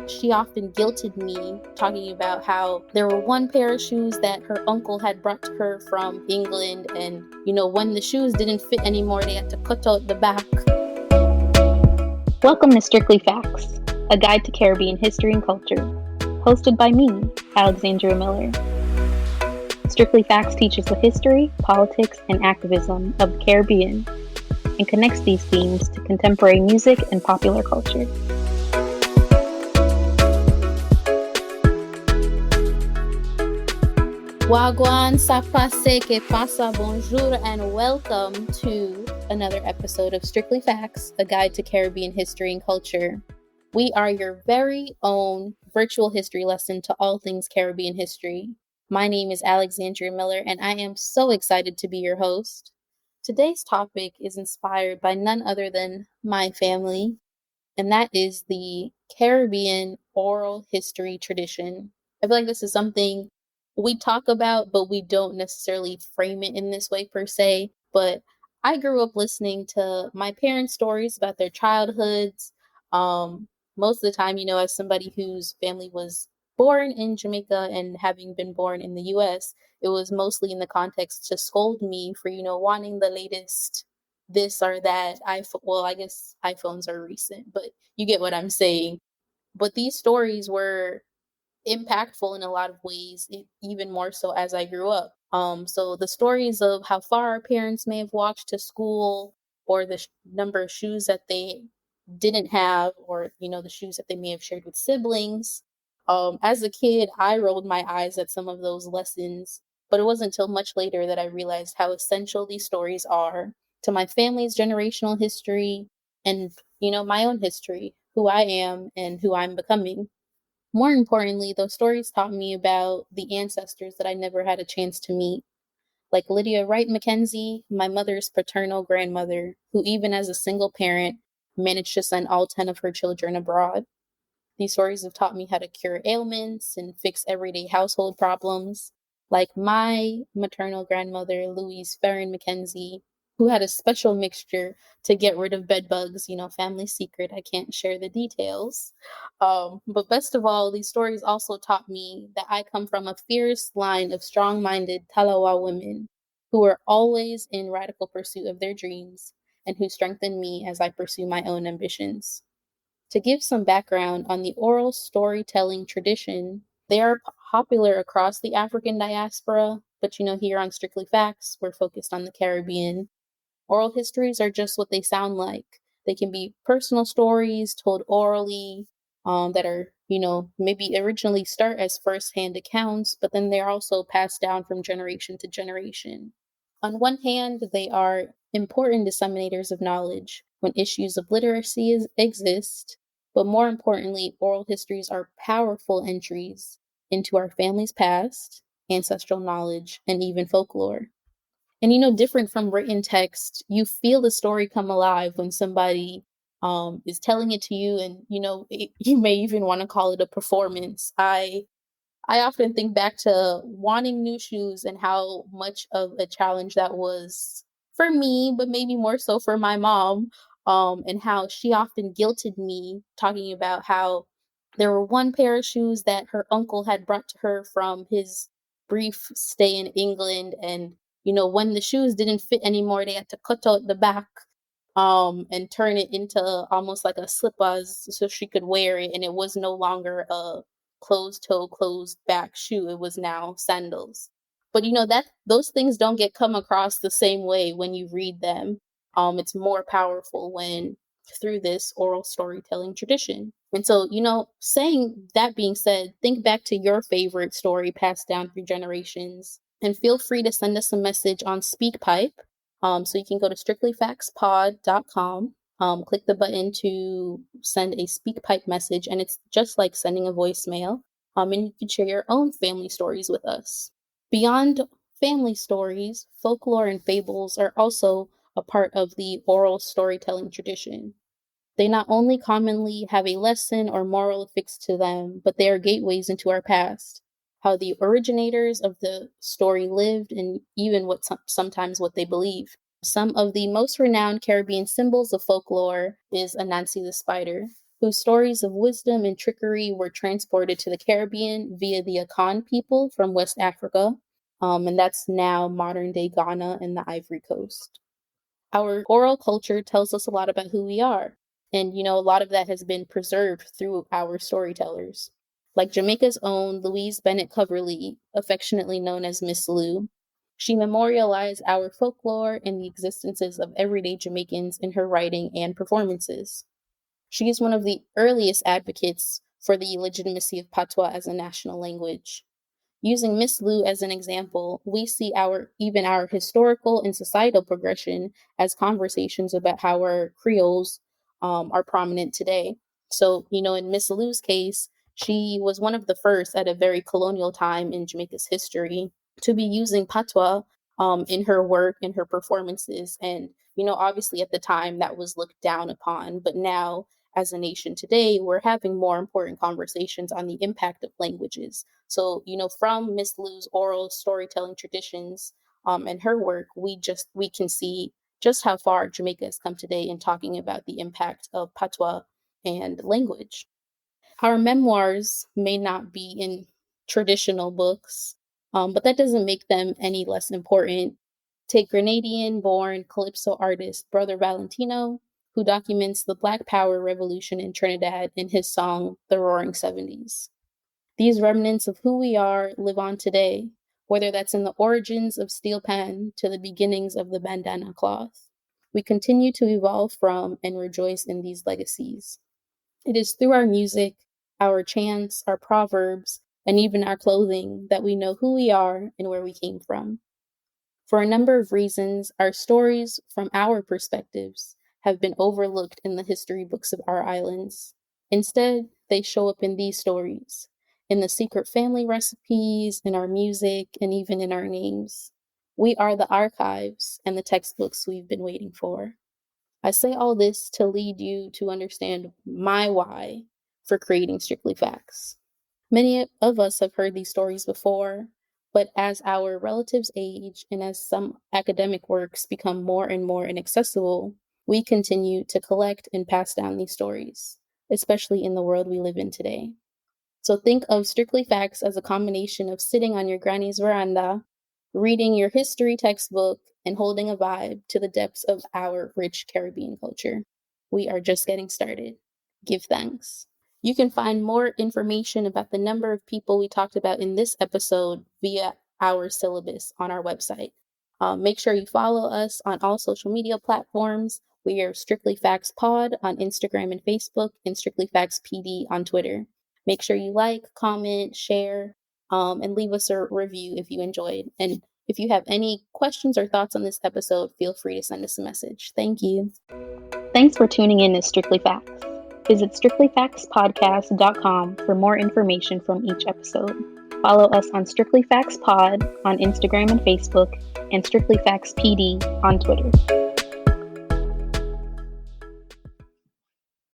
she often guilted me, talking about how there were one pair of shoes that her uncle had brought to her from England, and when the shoes didn't fit anymore, they had to cut out the back. Welcome to Strictly Facts, a guide to Caribbean history and culture, hosted by me, Alexandria Miller. Strictly Facts teaches the history, politics, and activism of the Caribbean and connects these themes to contemporary music and popular culture. Wagwan, sa passe, que pasa, bonjour, and welcome to another episode of Strictly Facts, a guide to Caribbean history and culture. We are your very own virtual history lesson to all things Caribbean history. My name is Alexandria Miller, and I am so excited to be your host. Today's topic is inspired by none other than my family, and that is the Caribbean oral history tradition. I feel like this is something we talk about, but we don't necessarily frame it in this way per se. But I grew up listening to my parents' stories about their childhoods. Most of the time, as somebody whose family was born in Jamaica and having been born in the US, it was mostly in the context to scold me for, wanting the latest this or that. I guess iPhones are recent, but you get what I'm saying. But these stories were impactful in a lot of ways, even more so as I grew up. So the stories of how far our parents may have walked to school, or the number of shoes that they didn't have, or the shoes that they may have shared with siblings. As a kid, I rolled my eyes at some of those lessons, but it wasn't until much later that I realized how essential these stories are to my family's generational history and, my own history, who I am and who I'm becoming. More importantly, those stories taught me about the ancestors that I never had a chance to meet, like Lydia Wright Mackenzie, my mother's paternal grandmother, who even as a single parent managed to send all 10 of her children abroad. These stories have taught me how to cure ailments and fix everyday household problems, like my maternal grandmother, Louise Farron Mackenzie, who had a special mixture to get rid of bed bugs, family secret. I can't share the details. But best of all, these stories also taught me that I come from a fierce line of strong-minded Talawa women who are always in radical pursuit of their dreams and who strengthen me as I pursue my own ambitions. To give some background on the oral storytelling tradition, they are popular across the African diaspora, but here on Strictly Facts, we're focused on the Caribbean. Oral histories are just what they sound like. They can be personal stories told orally, that are, maybe originally start as first-hand accounts, but then they're also passed down from generation to generation. On one hand, they are important disseminators of knowledge when issues of literacy exist, but more importantly, oral histories are powerful entries into our family's past, ancestral knowledge, and even folklore. And different from written text, you feel the story come alive when somebody is telling it to you, and you may even want to call it a performance. I often think back to wanting new shoes and how much of a challenge that was for me, but maybe more so for my mom, and how she often guilted me, talking about how there were one pair of shoes that her uncle had brought to her from his brief stay in England, and when the shoes didn't fit anymore, they had to cut out the back and turn it into almost like a slippers so she could wear it, and it was no longer a closed toe, closed back shoe. It was now sandals. But that those things don't get come across the same way when you read them. It's more powerful when through this oral storytelling tradition. And so, saying that being said, think back to your favorite story passed down through generations, and feel free to send us a message on SpeakPipe. So you can go to strictlyfactspod.com, click the button to send a SpeakPipe message, and it's just like sending a voicemail. And you can share your own family stories with us. Beyond family stories, folklore and fables are also a part of the oral storytelling tradition. They not only commonly have a lesson or moral affixed to them, but they are gateways into our past, how the originators of the story lived, and even sometimes what they believe. Some of the most renowned Caribbean symbols of folklore is Anansi the spider. whose stories of wisdom and trickery were transported to the Caribbean via the Akan people from West Africa, and that's now modern-day Ghana and the Ivory Coast. Our oral culture tells us a lot about who we are, and a lot of that has been preserved through our storytellers. Like Jamaica's own Louise Bennett Coverley, affectionately known as Miss Lou. She memorialized our folklore and the existences of everyday Jamaicans in her writing and performances. She is one of the earliest advocates for the legitimacy of patois as a national language. Using Miss Lou as an example, we see our historical and societal progression as conversations about how our Creoles are prominent today. So, in Miss Lou's case, she was one of the first at a very colonial time in Jamaica's history to be using patois in her work and her performances. And, obviously at the time that was looked down upon, but now as a nation today, we're having more important conversations on the impact of languages. So, from Miss Lou's oral storytelling traditions and her work, we can see just how far Jamaica has come today in talking about the impact of patois and language. Our memoirs may not be in traditional books, but that doesn't make them any less important. Take Grenadian-born calypso artist Brother Valentino, who documents the Black Power revolution in Trinidad in his song, The Roaring '70s. These remnants of who we are live on today, whether that's in the origins of steel pan to the beginnings of the bandana cloth. We continue to evolve from and rejoice in these legacies. It is through our music, our chants, our proverbs, and even our clothing that we know who we are and where we came from. For a number of reasons, our stories from our perspectives have been overlooked in the history books of our islands. Instead, they show up in these stories, in the secret family recipes, in our music, and even in our names. We are the archives and the textbooks we've been waiting for. I say all this to lead you to understand my why for creating Strictly Facts. Many of us have heard these stories before, but as our relatives age and as some academic works become more and more inaccessible, we continue to collect and pass down these stories, especially in the world we live in today. So think of Strictly Facts as a combination of sitting on your granny's veranda, reading your history textbook, and holding a vibe to the depths of our rich Caribbean culture. We are just getting started. Give thanks. You can find more information about the number of people we talked about in this episode via our syllabus on our website. Make sure you follow us on all social media platforms. We are Strictly Facts Pod on Instagram and Facebook, and Strictly Facts PD on Twitter. Make sure you like, comment, share, and leave us a review if you enjoyed. And if you have any questions or thoughts on this episode, feel free to send us a message. Thank you. Thanks for tuning in to Strictly Facts. Visit strictlyfactspodcast.com for more information from each episode. Follow us on Strictly Facts Pod on Instagram and Facebook, and Strictly Facts PD on Twitter.